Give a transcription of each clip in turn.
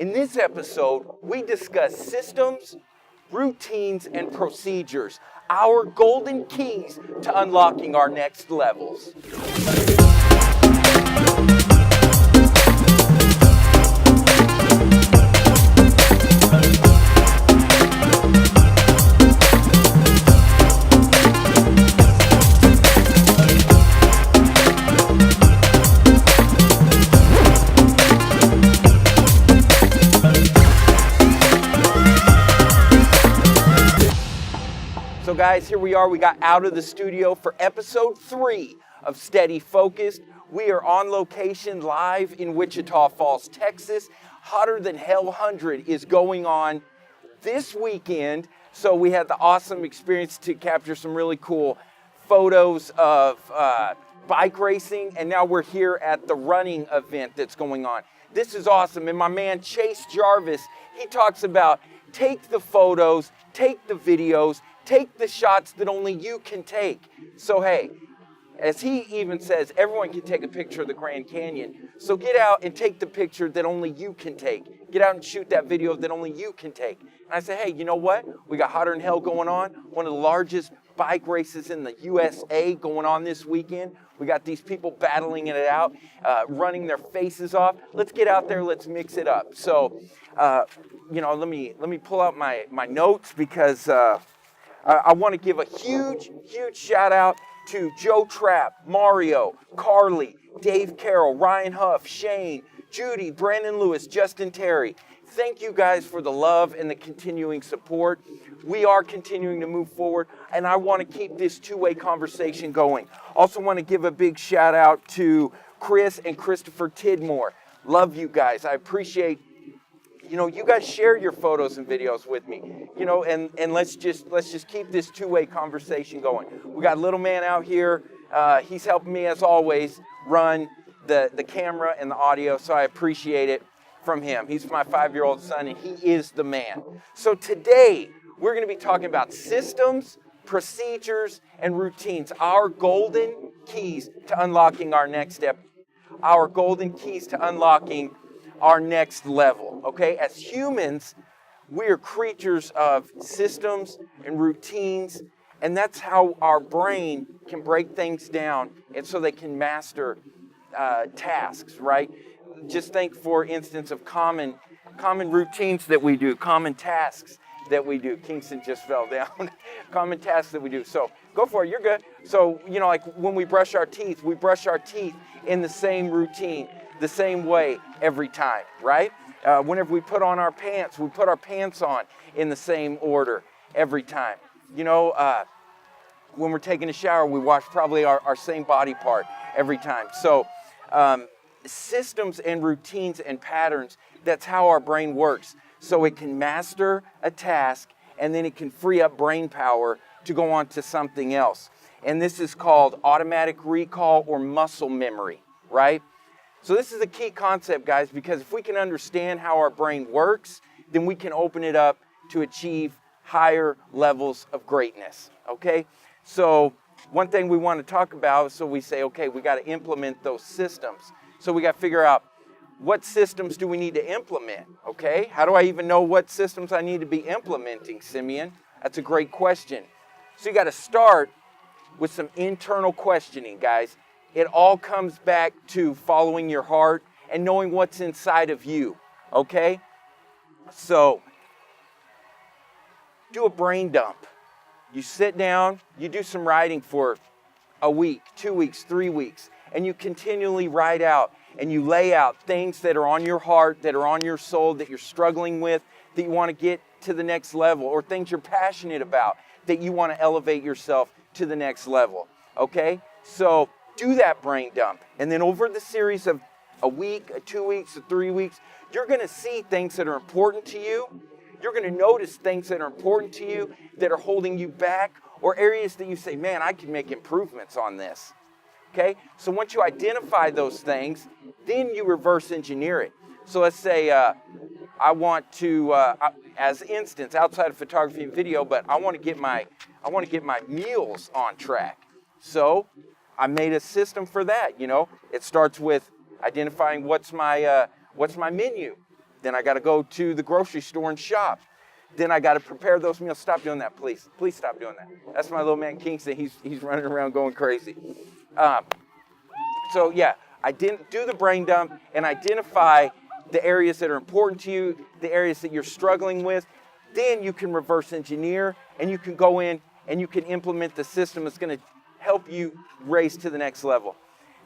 In this episode, we discuss systems, routines, and procedures, our golden keys to unlocking our next levels. So guys, here we are. We got out of the studio for episode 3 of Steady Focused. We are on location live in Wichita Falls, Texas. Hotter Than Hell 100 is going on this weekend. So we had the awesome experience to capture some really cool photos of bike racing. And now we're here at the running event that's going on. This is awesome. And my man Chase Jarvis, he talks about take the photos, take the videos, take the shots that only you can take. So hey, as he even says, everyone can take a picture of the Grand Canyon. So get out and take the picture that only you can take. Get out and shoot that video that only you can take. And I say, hey, you know what? We got Hotter Than Hell going on. One of the largest bike races in the USA going on this weekend. We got these people battling it out, running their faces off. Let's get out there. Let's mix it up. So, let me pull out my notes because I want to give a huge shout out to Joe Trapp, Mario, Carly, Dave Carroll, Ryan Huff, Shane, Judy, Brandon Lewis, Justin Terry. Thank you guys for the love and the continuing support. We are continuing to move forward, and I want to keep this two-way conversation going. Also want to give a big shout out to Chris and Christopher Tidmore. Love you guys. I appreciate you guys share your photos and videos with me, and let's just keep this two-way conversation going. We got little man out here. He's helping me as always run the camera and the audio, so I appreciate it from him. He's my 5-year-old son, and he is the man. So today we're going to be talking about systems, procedures, and routines. Our golden keys to unlocking our next step. Our golden keys to unlocking our next level, okay? As humans, we are creatures of systems and routines, and that's how our brain can break things down and so they can master tasks, right? Just think, for instance, of common routines that we do, common tasks that we do. Kingston just fell down. Common tasks that we do. So go for it, you're good. So, like when we brush our teeth in the same routine, the same way every time, right? Whenever we put on our pants, we put our pants on in the same order every time. When we're taking a shower, we wash probably our same body part every time. So systems and routines and patterns, that's how our brain works. So it can master a task, and then it can free up brain power to go on to something else. And this is called automatic recall or muscle memory, right? So this is a key concept, guys, because if we can understand how our brain works, then we can open it up to achieve higher levels of greatness, okay? So one thing we want to talk about, so we say, okay, we got to implement those systems. So we got to figure out what systems do we need to implement, okay? How do I even know what systems I need to be implementing, Simeon? That's a great question. So you got to start with some internal questioning, guys. It all comes back to following your heart and knowing what's inside of you, okay? So, do a brain dump. You sit down, you do some writing for a week, 2 weeks, 3 weeks, and you continually write out and you lay out things that are on your heart, that are on your soul, that you're struggling with, that you want to get to the next level, or things you're passionate about, that you want to elevate yourself to the next level, okay? So, do that brain dump. And then over the series of a week, 2 weeks, 3 weeks, you're going to see things that are important to you. You're going to notice things that are important to you that are holding you back, or areas that you say, man, I can make improvements on this. Okay? So once you identify those things, then you reverse engineer it. So let's say I want to, as instance, outside of photography and video, but I want to get my meals on track. So I made a system for that. It starts with identifying what's my menu. Then I got to go to the grocery store and shop. Then I got to prepare those meals. Stop doing that, please. Please stop doing that. That's my little man Kingston. He's running around going crazy. So yeah, I didn't do the brain dump and identify the areas that are important to you, the areas that you're struggling with. Then you can reverse engineer and you can go in and you can implement the system that's going to help you raise to the next level.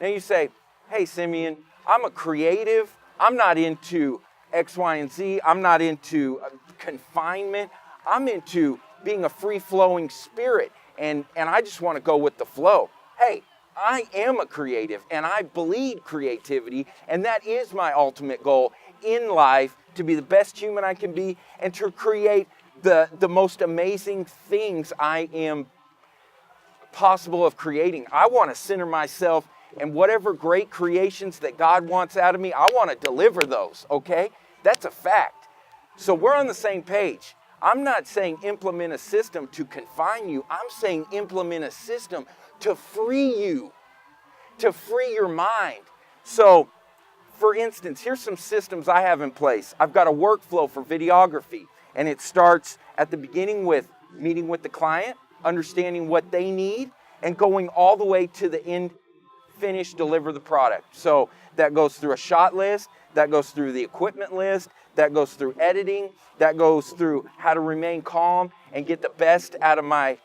Now you say, hey, Simeon, I'm a creative. I'm not into X, Y, and Z. I'm not into confinement. I'm into being a free-flowing spirit, and I just want to go with the flow. Hey, I am a creative, and I bleed creativity, and that is my ultimate goal in life, to be the best human I can be and to create the most amazing things I am possible of creating. I want to center myself, and whatever great creations that God wants out of me, I want to deliver those, okay? That's a fact. So we're on the same page. I'm not saying implement a system to confine you. I'm saying implement a system to free you, to free your mind. So, for instance, here's some systems I have in place. I've got a workflow for videography, and it starts at the beginning with meeting with the client, understanding what they need, and going all the way to the end, finish, deliver the product. So that goes through a shot list, that goes through the equipment list, that goes through editing, that goes through how to remain calm and get the best out of my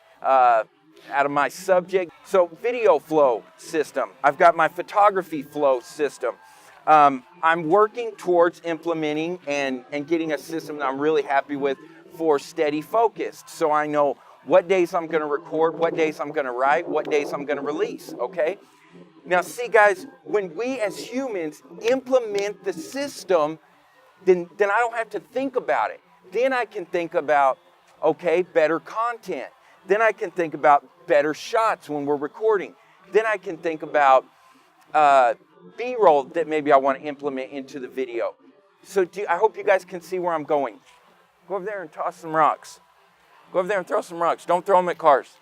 subject. So video flow system. I've got my photography flow system. I'm working towards implementing and getting a system that I'm really happy with for steady focused. So I know what days I'm going to record, what days I'm going to write, what days I'm going to release, okay? Now see guys, when we as humans implement the system, then I don't have to think about it. Then I can think about, okay, better content. Then I can think about better shots when we're recording. Then I can think about B-roll that maybe I want to implement into the video. So I hope you guys can see where I'm going. Go over there and toss some rocks. Go over there and throw some rocks. Don't throw them at cars.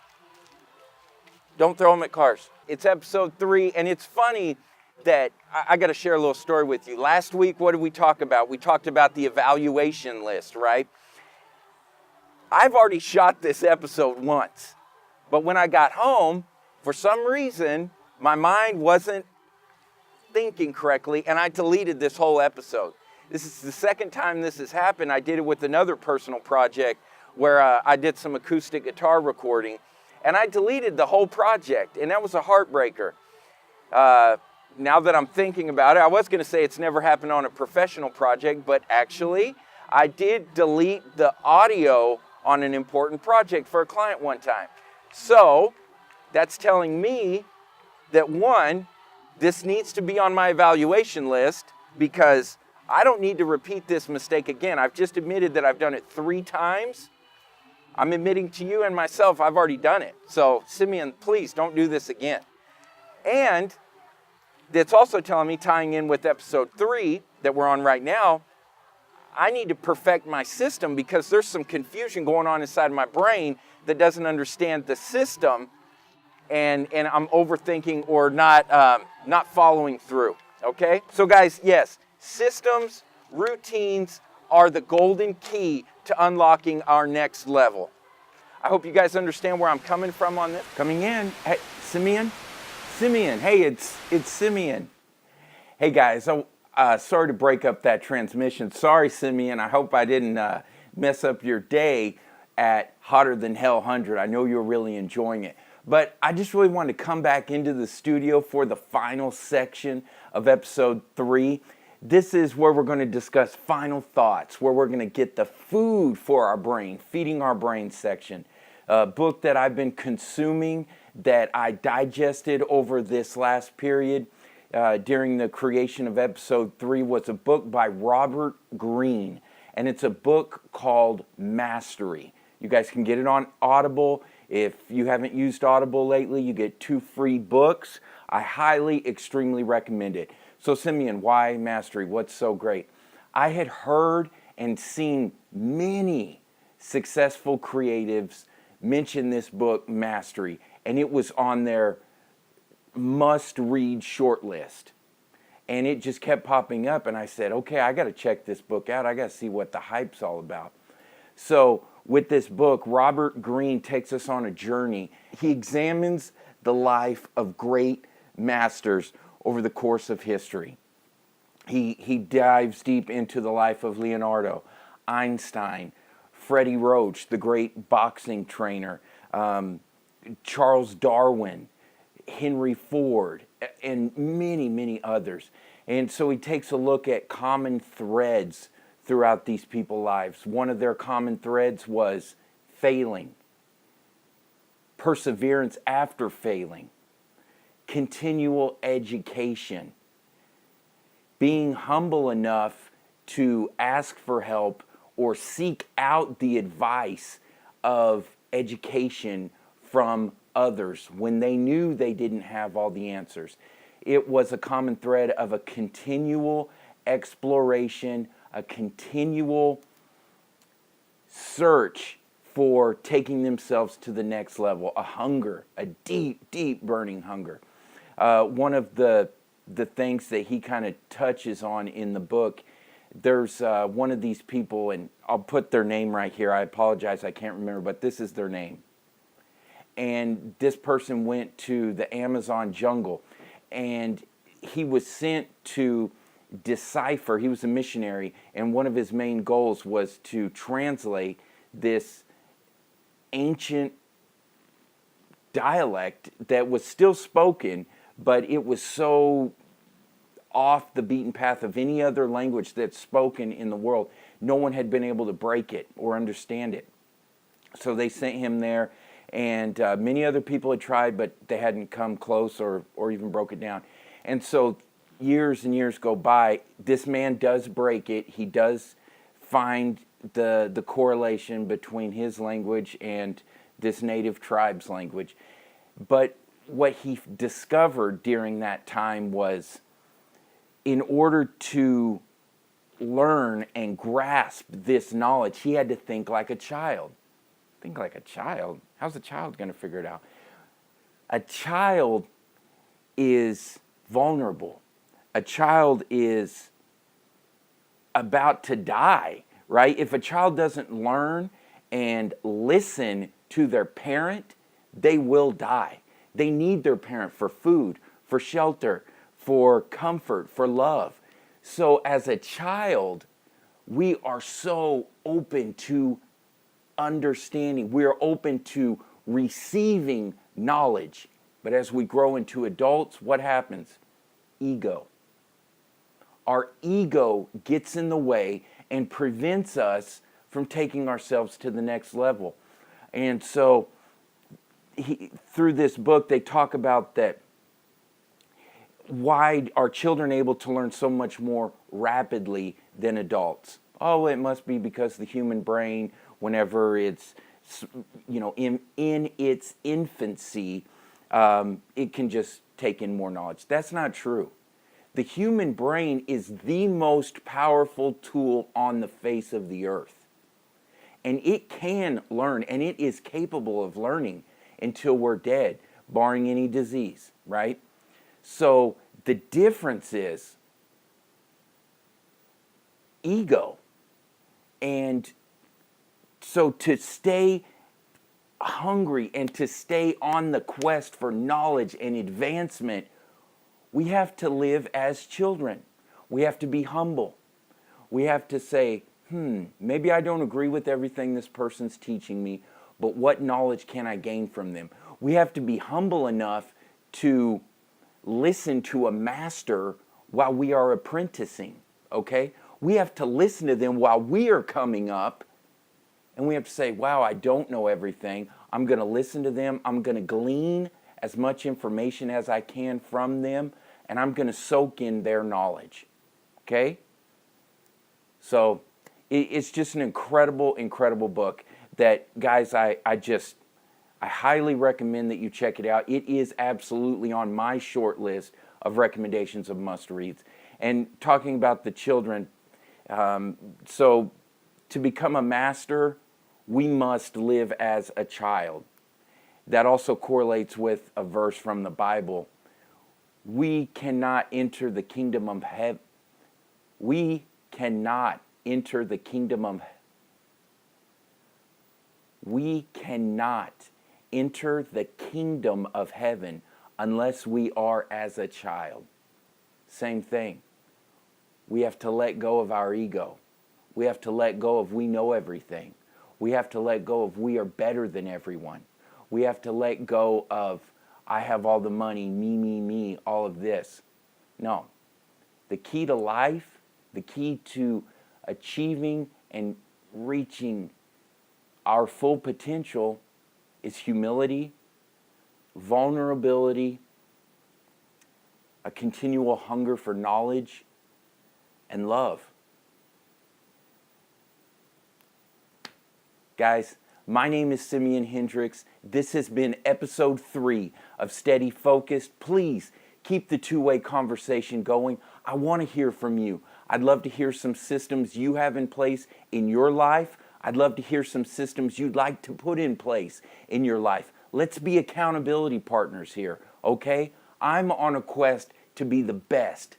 Don't throw them at cars. It's episode 3, and it's funny that I got to share a little story with you. Last week, what did we talk about? We talked about the evaluation list, right? I've already shot this episode once, but when I got home, for some reason, my mind wasn't thinking correctly, and I deleted this whole episode. This is the second time this has happened. I did it with another personal project where I did some acoustic guitar recording, and I deleted the whole project, and that was a heartbreaker. Now that I'm thinking about it, I was going to say it's never happened on a professional project, but actually, I did delete the audio on an important project for a client one time. So, that's telling me that one, this needs to be on my evaluation list because I don't need to repeat this mistake again. I've just admitted that I've done it 3 times. I'm admitting to you and myself I've already done it. So, Simeon, please don't do this again. And it's also telling me, tying in with episode 3 that we're on right now, I need to perfect my system because there's some confusion going on inside my brain that doesn't understand the system, and I'm overthinking or not following through, okay? So guys, yes, systems, routines are the golden key to unlocking our next level. I hope you guys understand where I'm coming from on this. Coming in, hey, Simeon, hey, it's Simeon. Hey guys, sorry to break up that transmission. Sorry, Simeon, I hope I didn't mess up your day at Hotter Than Hell 100. I know you're really enjoying it. But I just really wanted to come back into the studio for the final section of episode 3. This is where we're going to discuss final thoughts, where we're going to get the food for our brain, feeding our brain section. A book that I've been consuming that I digested over this last period during the creation of episode 3 was a book by Robert Greene, and it's a book called Mastery. You guys can get it on Audible. If you haven't used Audible lately, you get 2 free books. I highly, extremely recommend it. So Simeon, why Mastery? What's so great? I had heard and seen many successful creatives mention this book, Mastery, and it was on their must-read short list. And it just kept popping up, and I said, okay, I got to check this book out. I got to see what the hype's all about. So with this book, Robert Greene takes us on a journey. He examines the life of great masters over the course of history. He dives deep into the life of Leonardo, Einstein, Freddie Roach, the great boxing trainer, Charles Darwin, Henry Ford, and many, many others. And so he takes a look at common threads throughout these people's lives. One of their common threads was failing, perseverance after failing, continual education, being humble enough to ask for help or seek out the advice of education from others when they knew they didn't have all the answers. It was a common thread of a continual exploration, a continual search for taking themselves to the next level, a hunger, a deep, deep burning hunger. One of the things that he kind of touches on in the book, there's one of these people, and I'll put their name right here. I apologize, I can't remember, but this is their name. And this person went to the Amazon jungle, and he was sent to decipher. He was a missionary, and one of his main goals was to translate this ancient dialect that was still spoken, but it was so off the beaten path of any other language that's spoken in the world. No one had been able to break it or understand it. So they sent him there, and many other people had tried, but they hadn't come close or even broke it down. And so years and years go by. This man does break it. He does find the correlation between his language and this native tribe's language. But what he discovered during that time was, in order to learn and grasp this knowledge, he had to think like a child. Think like a child? How's a child going to figure it out? A child is vulnerable. A child is about to die, right? If a child doesn't learn and listen to their parent, they will die. They need their parent for food, for shelter, for comfort, for love. So as a child, we are so open to understanding. We are open to receiving knowledge. But as we grow into adults, what happens? Ego. Our ego gets in the way and prevents us from taking ourselves to the next level. And so through this book, they talk about that. Why are children able to learn so much more rapidly than adults? Oh, it must be because the human brain, whenever it's, in its infancy, it can just take in more knowledge. That's not true. The human brain is the most powerful tool on the face of the earth. And it can learn, and it is capable of learning until we're dead, barring any disease, right? So the difference is ego. And so to stay hungry and to stay on the quest for knowledge and advancement, we have to live as children. We have to be humble. We have to say, maybe I don't agree with everything this person's teaching me, but what knowledge can I gain from them? We have to be humble enough to listen to a master while we are apprenticing, okay? We have to listen to them while we are coming up, and we have to say, wow, I don't know everything. I'm going to listen to them. I'm going to glean as much information as I can from them, and I'm going to soak in their knowledge, okay? So it's just an incredible, incredible book that, guys, I highly recommend that you check it out. It is absolutely on my short list of recommendations of must-reads. And talking about the children, so to become a master, we must live as a child. That also correlates with a verse from the Bible. We cannot enter the kingdom of heaven. We cannot enter the kingdom of We cannot enter the kingdom of heaven unless we are as a child. Same thing. We have to let go of our ego. We have to let go of we know everything. We have to let go of we are better than everyone. We have to let go of I have all the money, me, all of this. No. The key to life, the key to achieving and reaching our full potential is humility, vulnerability, a continual hunger for knowledge, and love. Guys, my name is SimeonHendrix. This has been episode 3 of Steady Focused. Please keep the two-way conversation going. I want to hear from you. I'd love to hear some systems you have in place in your life. I'd love to hear some systems you'd like to put in place in your life. Let's be accountability partners here, okay? I'm on a quest to be the best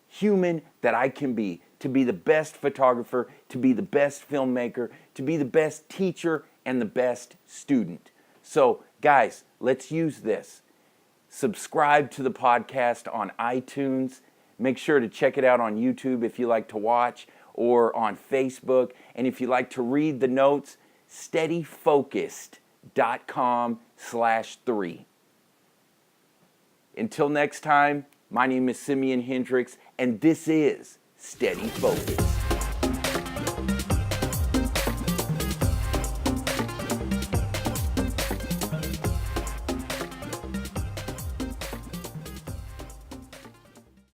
human that I can be, to be the best photographer, to be the best filmmaker, to be the best teacher, and the best student. So, guys, let's use this. Subscribe to the podcast on iTunes. Make sure to check it out on YouTube if you like to watch, or on Facebook. And if you like to read the notes, steadyfocused.com/3. Until next time, my name is SimeonHendrix, and this is Steady Focused.